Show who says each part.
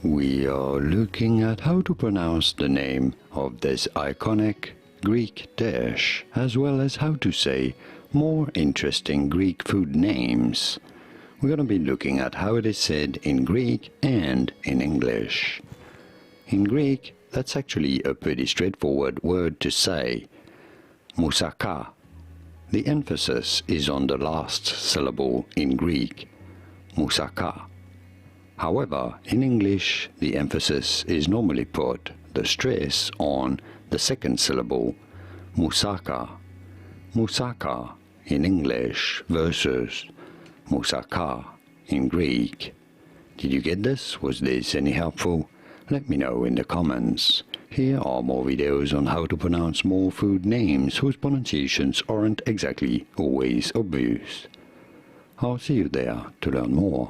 Speaker 1: We are looking at how to pronounce the name of this iconic Greek dish, as well as how to say more interesting Greek food names. We're going to be looking at how it is said in Greek and in English. In Greek, that's actually a pretty straightforward word to say. Moussaka. The emphasis is on the last syllable in Greek. Moussaka. However, in English, the emphasis is normally put, the stress, on the second syllable, Moussaka. Moussaka in English versus Moussaka in Greek. Did you get this? Was this any helpful? Let me know in the comments. Here are more videos on how to pronounce more food names whose pronunciations aren't exactly always obvious. I'll see you there to learn more.